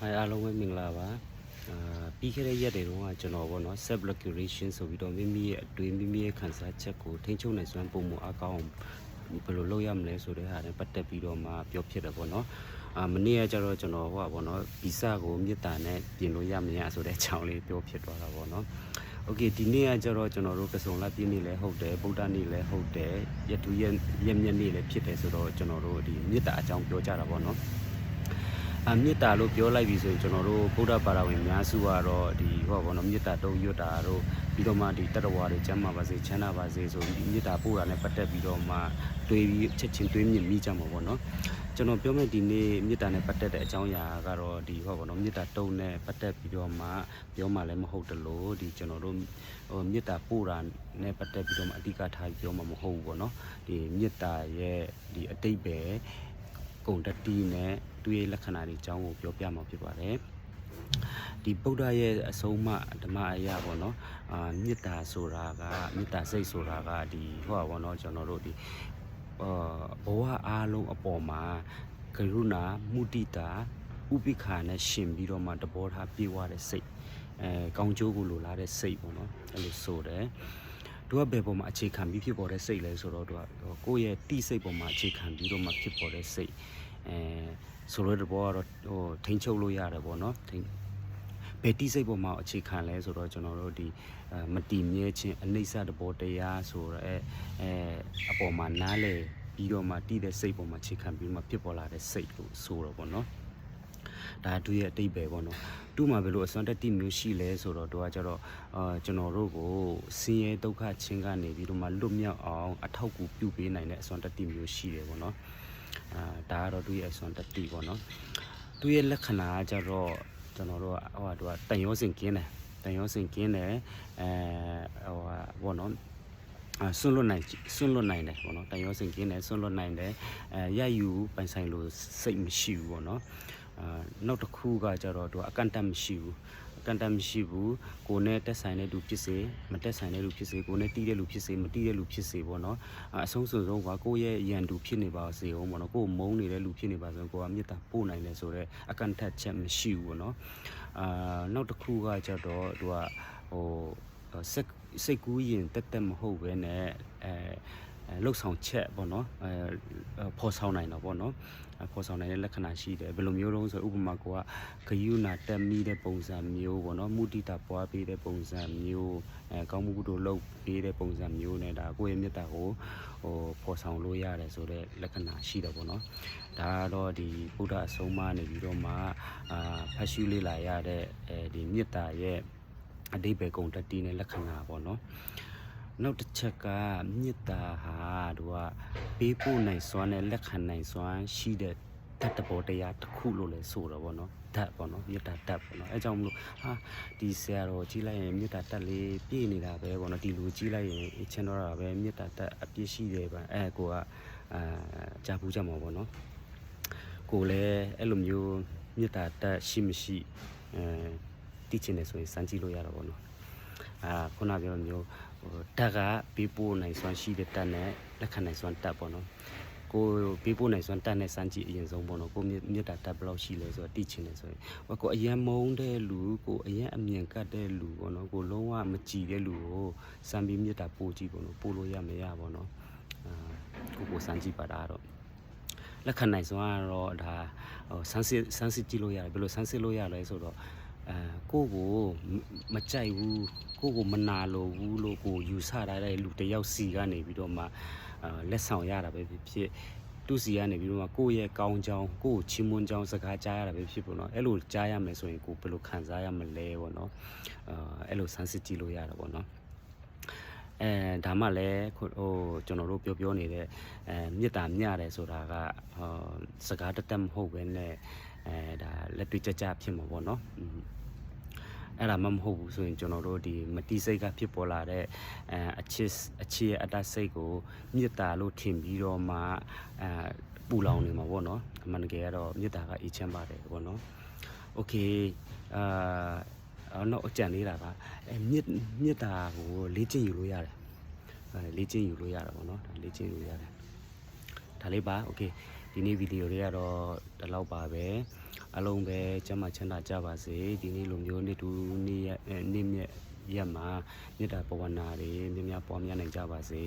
အားလုံးပဲမင်္ဂလာပါပြီးခဲ့တဲ့ရက်တွေတုန်းကကျွန်တော်ပေါ့နော် self regulation ဆိုပြီးတော့မိမိရဲ့အတွေးမိမိရဲ့ခံစားချက်ကိုထိန်းချုပ်နိုင်စွမ်းပုံမှုအကောင်းဘယ်လိုလုပ်ရမလဲဆိုတဲ့ဟာနဲ့ပတ်သက်ပြီးတော့မှပြောဖြစ်တယ်ပေါ့နော်မနေ့ကကျတော့ကျွန်တော်ဟိုပေါ့နော်ဗီဇကိုမြစ်တာနဲ့ပြင်လို့ရမရဆိုတဲ့အကြောင်းလေးပြောဖြစ်သွားတာပေါ့နော်โอเคဒီနေ့ကကျတော့ကျွန်တော်တို့ကစုံလပြည့်နေ့လည်းဟုတ်တယ်ဗုဒ္ဓနေ့လည်းဟုတ်တယ်ရတူရက်မြက်နေ့လည်းဖြစ်တယ်ဆိုတော့ကျွန်တော်တို့ဒီမြစ်တာအကြောင်းပြောကြတာပေါ့နော်မေတ္တာလို့ပြောလိုက်ပြီဆိုရင်ကျွန်တော်တို့ဗုဒ္ဓဘာသာဝင်အများစုကတော့ဒီဟောပေါ့နော်မေတ္တာတုံးရွတ်တာတို့ပြီးတော့မှဒီတတ္တဝါတွေကျမ်းမာပါစေချမ်းသာပါစေဆိုပြီးမေတ္တာပို့တာနဲ့ပတ်သက်ပြီးတော့မှတွေးပြီးချက်ချင်းတွေးမြင်မိကြမှာပေါ့နော်ကျွန်တော်ပြောမဲ့ဒီနေ့မေတ္တာနဲ့ပတ်သက်တဲ့အကြောင်းအရာကတော့ဒီဟောပေါ့နော်မေတ္တာတုံးနဲ့ပတ်သက်ပြီးတော့မှပြောမှလည်းမဟုတ်တလို့ဒီကျွန်တော်တို့မေတ္တာပို့တာနဲ့ပတ်သက်ပြီးတော့မှအဓိကထားပြောမှမဟုတ်ဘူးပေါ့နော်ဒီမေတ္တာရဲ့ဒီအတိတ်ပဲဂုဏ်တတိနဲ့သူရဲ့လက္ခဏာတွေအကြောင်းကိုပြောပြမှာဖြစ်ပါတယ်ဒီဗုဒ္ဓရဲ့အဆုံးအမဓမ္မအရာပေါ့နော်မေတ္တာဆိုတာကမေတ္တာစိတ်ဆိုတာကဒီဟောပါတော့ကျွန်တော်တို့ဒီဘဝအားလုံးအပေါ်မှာကရုဏာမုဒိတာဥပိ္ပခာနဲ့ရှင်ပြီးတော့မှတဘောထားပြေဝတဲ့စိတ်ကောင်းကျိုးကိုလိုလားတဲ့စိတ်ပေါ့နော်အဲ့လိုဆိုတယ်သူကဘယ်ပေါ်မှာအခြေခံပြီးဖြစ်ပေါ်တဲ့စိတ်လဲဆိုတော့သူကကိုယ့်ရဲ့တိစိတ်ပေါ်မှာအခြေခံပြီးတော့မှဖြစ်ပေါ်တဲ့စိတ်ဆိုလိုတဲ့ဘောကတော့ထိန်းချုပ်လို့ရတယ်ပေါ့နော်ဘယ်တိစိတ်ပေါ်မှာအခြေခံလဲဆိုတော့ကျွန်တော်တို့ဒီမတည်မြဲခြင်းအနိစ္စတဘောတရားဆိုတော့အပေါ်မှာနားလေပြီးတော့မှတည်တဲ့စိတ်ပေါ်မှာအခြေခံပြီးမှဖြစ်ပေါ်လာတဲ့စိတ်လို့ဆိုတော့ပေါ့နော်ဒါသူရဲ့အတိတ်ပဲပေါ့နော်သူ့မှာဘယ်လိုအစွမ်းတက်တိမျိုးရှိလဲဆိုတော့သူကကျတော့ကျွန်တော်တို့ကိုဆင်းရဲဒုက္ခချင်းကနေပြီးတော့မှလွတ်မြောက်အောင်အထောက်အကူပြုပေးနိုင်တဲ့အစွမ်းတက်တိမျိုးရှိတယ်ပေါ့နော်ဒါကတော့သူရဲ့အစွမ်းတက်တိပေါ့နော်သူရဲ့လက္ခဏာကကျတော့ကျွန်တော်တို့ဟိုသူကတန်ရောစင်ကင်းတယ်ဟိုဘောနော်ဆွန့်လွတ်နိုင်တယ်ပေါ့နော်တန်ရောစင်ကင်းတယ်ဆွန့်လွတ်နိုင်တယ်ရယူပိုင်ဆိုင်လို့စိတ်မရှိဘူးပေါ့နော်နောက်တစ်ခုကကြတော့သူအကန့်အသတ်မရှိဘူးကိုနဲ့တက်ဆိုင်တဲ့လူဖြစ်စေမတက်ဆိုင်တဲ့လူဖြစ်စေကိုနဲ့တီးတဲ့လူဖြစ်စေမတီးတဲ့လူဖြစ်စေပေါ့နော်အဆုံးစွန်ဆုံးကကိုရဲ့ရန်သူဖြစ်နေပါစေအောင်ပေါ့နော်ကိုမုန်းနေတဲ့လူဖြစ်နေပါစေကိုကမေတ္တာပို့နိုင်တယ်ဆိုတော့အကန့်အသတ်ချက်မရှိဘူးပေါ့နော်နောက်တစ်ခုကကြတော့သူကဟိုစိတ်ကူးရင်တက်မဟုတ်ပဲနဲ့လှုပ်ဆောင်ချက်ပေါ့နော်ဖော်ဆောင်နိုင်တော့ပေါ့နော်ဖော်ဆောင်နိုင်တဲ့လက္ခဏာရှိတယ်ဘယ်လိုမျိုးလုံးဆိုဥပမာကိုကဂယုဏတက်မိတဲ့ပုံစံမျိုးပေါ့နော်မုဒိတာပွားပေးတဲ့ပုံစံမျိုးကောင်းမှုကုသိုလ်လုပ်ပေးတဲ့ပုံစံမျိုးနဲ့ဒါကိုယ့်ရဲ့မေတ္တာကိုဖော်ဆောင်လို့ရတယ်ဆိုတဲ့လက္ခဏာရှိတယ်ပေါ့နော်ဒါကတော့ဒီဗုဒ္ဓအဆုံးအမနေပြီးတော့မှဖတ်ရှုလေ့လာရတဲ့ဒီမေတ္တာရဲ့အဓိပ္ပာယ်ဂုဏ်တတိနဲ့လက္ခဏာပေါ့နော်နောက်တစ်ချက်ကမေတ္တာဟာသူကပေးပို့နိုင်စွမ်းနဲ့လက်ခံနိုင်စွမ်းရှိတဲ့ဓာတ်တဘောတရားတစ်ခုလို့လည်းဆိုတော့ဗောနော်ဓာတ်ပေါ့နော်မေတ္တာဓာတ်ပေါ့နော်အဲကြောင့်မလို့ဒီဆရာတော်ကြီးလိုက်ရင်မေတ္တာဓာတ်လေးပြည့်နေတာပဲဗောနော်ဒီလူကြီးလိုက်ရင်အချင်းတော့တာပဲမေတ္တာဓာတ်အပြည့်ရှိတယ်ဗျကိုကကြားဘူးကြမှာဗောနော်ကိုလည်းအဲ့လိုမျိုးမေတ္တာဓာတ်ရှိမရှိတည်ချင်တယ်ဆိုရင်စမ်းကြည့်လို့ရတာဗောနော်ခုနပြောမျိုးဓာတ်ကပေးပို့နိုင်စွမ်းရှိတဲ့ဓာတ်နဲ့လက်ခံနိုင်စွမ်းဓာတ်ပေါ့နော်ကိုပေးပို့နိုင်စွမ်းဓာတ်နဲ့စမ်းကြည့်အရင်ဆုံးပေါ့နော်ကိုမေတ္တာဓာတ်ဘယ်လောက်ရှိလဲဆိုတော့သိချင်တယ်ဆိုရင်ကိုအရင်မုန်းတဲ့လူကိုအရင်အမြင်ကတ်တဲ့လူပေါ့နော်ကိုလုံးဝမကြည်တဲ့လူကိုစမ်းပြီးမေတ္တာပို့ကြည့်ပေါ့နော်ပို့လို့ရမရပေါ့နော်ကိုစမ်းကြည့်ပါတာတော့လက်ခံနိုင်စွမ်းကတော့ဒါစမ်းစစ်ကြည့်လို့ရတယ်ဘယ်လိုစမ်းစစ်လို့ရလဲဆိုတော့ကိုမကြိုက်ဘူးကိုမနာလိုဘူးလို့ကိုယူဆထားတဲ့လူတယောက်စီကနေပြီးတော့မှလက်ဆောင်ရတာပဲဖြစ်သူစီကနေပြီးတော့မှကိုယ့်ရဲ့ကောင်းချောင်းကိုချီးမွမ်းချောင်းစကားကြားရတာပဲဖြစ်ပေါ့နော်အဲ့လိုကြားရမယ်ဆိုရင်ကိုဘယ်လိုခံစားရမလဲပေါ့နော်အဲ့လိုစမ်းစစ်ကြည့်လို့ရတာပေါ့နော်ဒါမှလည်းကျွန်တော်တို့ပြောနေတဲ့မေတ္တာမျှတယ်ဆိုတာကစကားတက်မဟုတ်ပဲနဲ့ဒါလက်တွေ့ကြဖြစ်မှာပေါ့နော်အဲ့ဒါမှမဟုတ်ဘူးဆိုရင်ကျွန်တော်တို့ဒီမတိစိတ်ကဖြစ်ပေါ်လာတဲ့အချစ်အတ္တစိတ်ကိုမေတ္တာလို့ထင်ပြီးတော့မှပူလောင်နေမှာပေါ့နော်အမှန်တကယ်ကတော့မေတ္တာကအေးချမ်းပါတယ်ပေါ့နော်โอเคနောက်အကြံလေးတာကမေတ္တာကိုလေ့ကျင့်ယူလို့ရတယ်လေ့ကျင့်ယူလို့ရတာပေါ့နော်ဒါလေ့ကျင့်ယူရတယ်ဒါလေးပါโอเค ဒီနေ့ဗီဒီယိုလေးကတော့ဒီလောက်ပါပဲအလုံးပဲကျမချမ်းသာကြပါစေဒီနေ့လိုမျိုးနေ့တူနေ့မြတ်ရက်မှာမေတ္တာပဝနာတွေများများပွားများနိုင်ကြပါစေ